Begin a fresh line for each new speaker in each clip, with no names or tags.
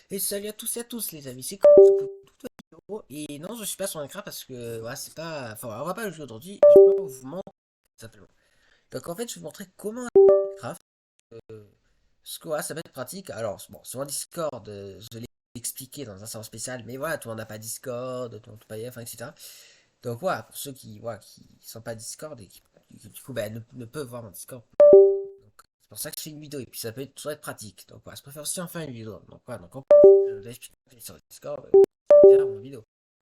Et salut à tous et à tous les amis, c'est Coco pour toute nouvelle vidéo. Et non, je suis pas sur un écran parce que voilà, c'est pas. Enfin, on va pas le jouer aujourd'hui. Je vais vous montrer simplement. Donc en fait, je vais vous montrer comment Minecraft. Parce que voilà, ça va être pratique. Alors, bon, sur un Discord, je l'ai expliqué dans un salon spécial, mais voilà, tout le monde n'a pas Discord, tout le monde n'a pas enfin, etc. Donc voilà, pour ceux qui, voilà, qui sont pas Discord et qui, du coup bah, ne peuvent voir mon Discord. Donc c'est pour ça que je fais une vidéo et puis ça peut toujours être pratique. Donc voilà, je préfère aussi en faire une vidéo. Donc voilà, donc en plus, je l'explique sur Discord, faire mon vidéo.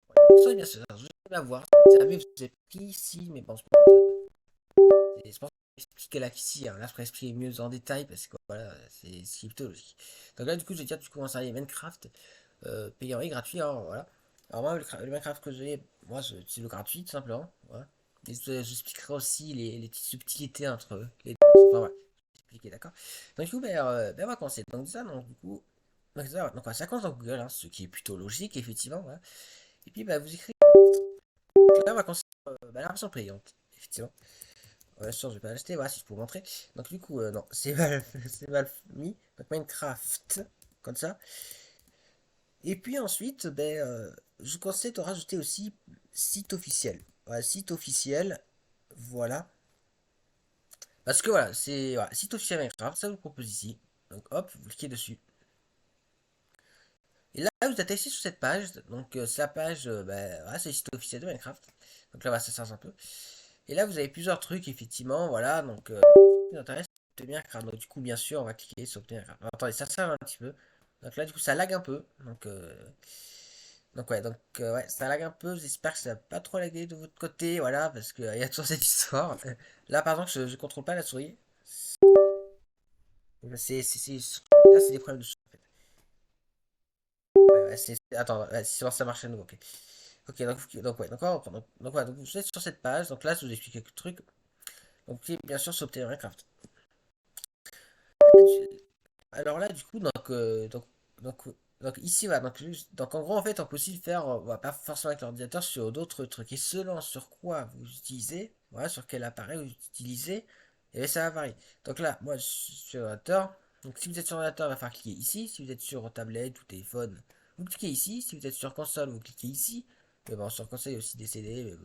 Voilà, bien sûr, je vais la voir. C'est la même, j'ai pris ici, mais bon, je pense que je vais expliquer là qu'ici. Hein. Là, je pourrais expliquer mieux en détail parce que voilà, c'est ce qui est plutôt logique. Donc là, du coup, je vais dire, tu commences à aller Minecraft, payant et gratuit. Alors voilà. Alors moi, le Minecraft que j'ai, moi, c'est le gratuit, tout simplement. Voilà. Et j'expliquerai aussi les petites subtilités entre les deux. Enfin, voilà. Expliquer, d'accord. Donc, du coup, ben, on va commencer. Donc, ça, donc, du coup, donc, voilà, ça commence dans Google, hein, ce qui est plutôt logique, effectivement. Voilà. Et puis, bah, vous écrivez. Là, on va commencer la version payante, effectivement. Ouais, sûr, je vais pas l'acheter, voilà, si je peux vous montrer. Donc, du coup, non, c'est mal, c'est mal mis. Donc, Minecraft, comme ça. Et puis ensuite, ben, je vous conseille de rajouter aussi site officiel. Voilà, site officiel, voilà. Parce que voilà, c'est voilà, site officiel Minecraft, ça vous propose ici. Donc, hop, vous cliquez dessus. Et là, vous attachez sur cette page. Donc, c'est la page, ben, voilà, c'est le site officiel de Minecraft. Donc là, voilà, ça change un peu. Et là, vous avez plusieurs trucs, effectivement, voilà. Donc, ce qui nous intéresse, c'est obtenir un crâne. Donc, du coup, bien sûr, on va cliquer sur obtenir un crâne. Alors, attendez, ça sert un petit peu. Donc là, du coup, ça lag un peu. Donc ouais, ouais, ça lag un peu. J'espère que ça va pas trop laguer de votre côté, voilà, parce qu'il y a toujours cette histoire. Là, par exemple, je contrôle pas la souris. Là, c'est des problèmes de souris, en fait. Ouais, ouais, attends, ouais, sinon ça marche à nouveau, ok. Ok, donc ouais, donc vous êtes sur cette page, donc là, je vous explique quelques trucs. Donc, bien sûr, sur obtenir Minecraft. Alors là, du coup, donc, donc ici, voilà, donc en gros, en fait, on peut aussi le faire, voilà, pas forcément avec l'ordinateur, sur d'autres trucs. Et selon sur quoi vous utilisez, voilà, sur quel appareil vous utilisez, et bien, ça va varier. Donc là, moi, je suis sur ordinateur. Donc si vous êtes sur ordinateur, il va falloir cliquer ici. Si vous êtes sur tablette ou téléphone, vous cliquez ici. Si vous êtes sur console, vous cliquez ici. Mais bon, sur console, il y a aussi des CD.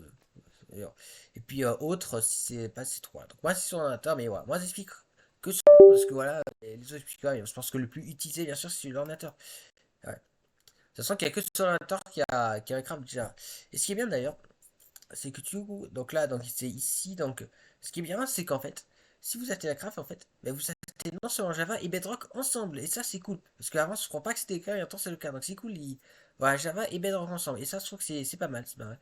Et puis autre, si c'est pas ces trois. Donc moi, c'est sur ordinateur, mais voilà. Moi, j'explique que sur parce que voilà, les autres expliquent pas. Je pense que le plus utilisé, bien sûr, c'est l'ordinateur. Ouais. De toute façon, qu'il n'y a que sur l'ordinateur qui a Minecraft déjà. Et ce qui est bien d'ailleurs, c'est que tu. Donc là, donc c'est ici. Donc ce qui est bien, c'est qu'en fait, si vous achetez Minecraft, en fait, ben, vous achetez non seulement Java et Bedrock ensemble. Et ça, c'est cool. Parce qu'avant, je crois pas que c'était le cas, et maintenant, c'est le cas. Donc c'est cool. Voilà, Java et Bedrock ensemble. Et ça, je trouve que c'est pas mal. C'est pas mal.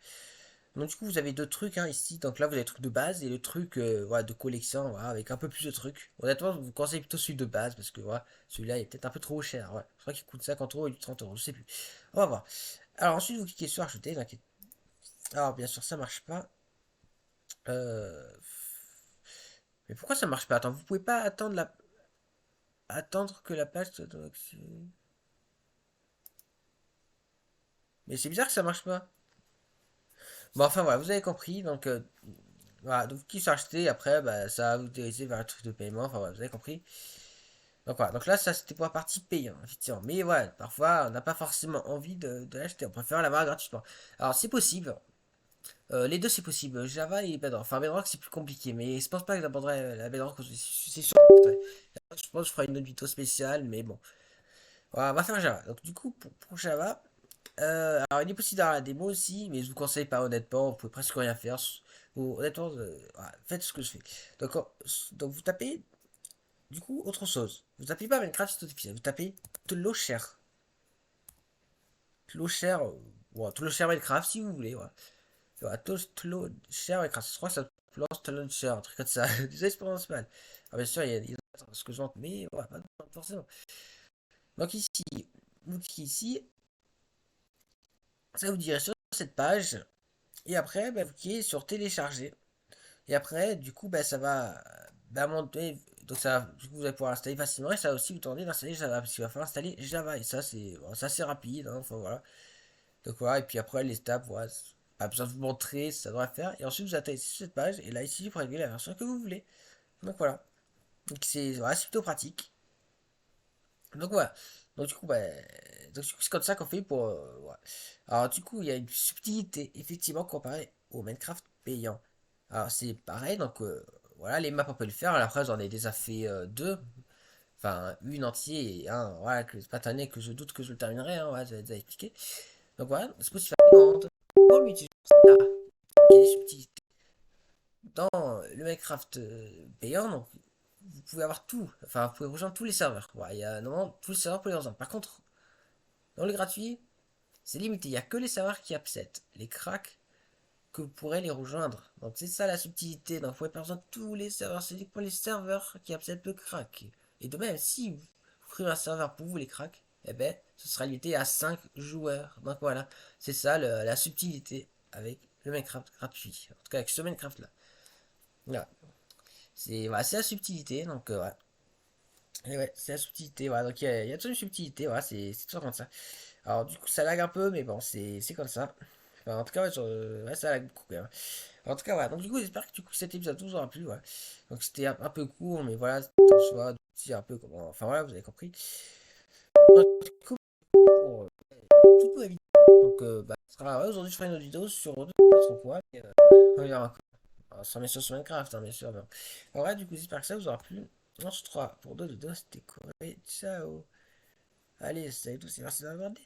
Donc du coup, vous avez deux trucs hein, ici. Donc là, vous avez le truc de base et le truc voilà, de collection voilà, avec un peu plus de trucs. Honnêtement, je vous conseille plutôt celui de base parce que voilà, celui-là est peut-être un peu trop cher. Ouais. Je crois qu'il coûte 50 euros et 30 euros, je sais plus. On va voir. Alors ensuite, vous cliquez sur ajouter. Donc, alors bien sûr, ça marche pas. Euh, Mais pourquoi ça marche pas? Attends, vous pouvez pas attendre que la page soit dans l'accès. Mais c'est bizarre que ça marche pas. Bon, enfin voilà, vous avez compris. Donc, voilà, donc qui s'acheter après, bah, ça va vous diriger vers un truc de paiement. Enfin voilà, vous avez compris. Donc voilà, donc là ça c'était pour la partie payante, effectivement. Mais voilà, parfois on n'a pas forcément envie de l'acheter, on préfère l'avoir gratuitement. Alors c'est possible, les deux c'est possible, Java et Bedrock. Enfin Bedrock c'est plus compliqué, mais je pense pas que j'aborderai la Bedrock, c'est sûr. Ouais. Je pense que je ferai une autre vidéo spéciale, mais bon. Voilà, on va faire Java. Donc du coup pour Java, alors il est possible d'avoir la démo aussi, mais je vous conseille pas honnêtement, vous pouvez presque rien faire. Honnêtement, voilà, faites ce que je fais. Donc, donc vous tapez du coup, autre chose. Vous tapez pas Minecraft c'est tout épisode, vous tapez Tlosher. Tlosher, ouais, Tlosher Minecraft si vous voulez. Ouais. Voilà, Tlosher Minecraft. Je crois que ça lance Tlosher, un truc comme ça. Déjà, je prononce mal. Alors, bien sûr, il y a ce que j'entends, mais ouais, pas forcément. Donc, ici, vous cliquez ici, ça vous dirait sur cette page. Et après, bah, vous cliquez sur télécharger. Et après, du coup, bah, ça va monter. Donc, du coup, vous allez pouvoir l'installer facilement. Et ça va aussi vous tenter d'installer Java. Parce qu'il va falloir installer Java. Et ça, c'est bon, rapide. Hein, enfin, voilà. Donc, voilà. Et puis après, les étapes, voilà. Pas besoin de vous montrer, ça devrait faire. Et ensuite, vous atteignez sur cette page. Et là, ici, vous régler la version que vous voulez. Donc, voilà. Donc, c'est voilà, plutôt pratique. Donc, voilà. Donc, du coup, bah, Donc du coup, c'est comme ça qu'on fait pour... ouais. Alors du coup, il y a une subtilité, effectivement, comparé au Minecraft payant. Alors c'est pareil, donc voilà, les maps on peut le faire. Après, j'en ai déjà fait deux. Enfin, une entière et un, voilà, que c'est pas tanné, que je doute que je le terminerai, hein, ouais, j'avais déjà expliqué. Donc voilà, c'est possible de faire une comme utilisant ça, quelle subtilité. Dans le Minecraft payant, donc, vous pouvez avoir tout, enfin, vous pouvez rejoindre tous les serveurs. Ouais, il y a normalement tous les serveurs pour les rejoindre. Par contre, dans le gratuit, c'est limité, il n'y a que les serveurs qui acceptent les cracks que vous pourrez les rejoindre. Donc c'est ça la subtilité. Donc vous pouvez par tous les serveurs. C'est pour les serveurs qui acceptent le crack. Et de même, si vous créez un serveur pour vous les cracks, eh ben ce sera limité à 5 joueurs. Donc voilà, c'est ça la subtilité avec le Minecraft gratuit. En tout cas avec ce Minecraft là. Voilà. C'est voilà, la subtilité. Donc voilà. Et ouais, c'est la subtilité. Voilà. Donc il y a toute une subtilité. Voilà, c'est toujours comme ça. Alors du coup ça lag un peu, mais bon, c'est comme ça. Enfin, en tout cas, ouais, ça lag beaucoup quand même. En tout cas, voilà. Donc, du coup, j'espère que du coup, cet épisode vous aura plu. Voilà. Donc, c'était un peu court, mais voilà, c'était en soi, c'est un peu comment. Enfin, voilà, vous avez compris. Donc, du coup, pour toute nouvelle vidéo. Donc, bah, ouais, aujourd'hui, je ferai une autre vidéo sur d'autres poids. Mais, on verra encore. Alors, sans bien sûr sur Minecraft, hein, bien sûr. Mais... Alors, ouais, du coup, j'espère que ça vous aura plu. On se retrouve pour d'autres vidéos. C'était quoi? Ciao. Allez, salut tous et merci d'avoir regardé.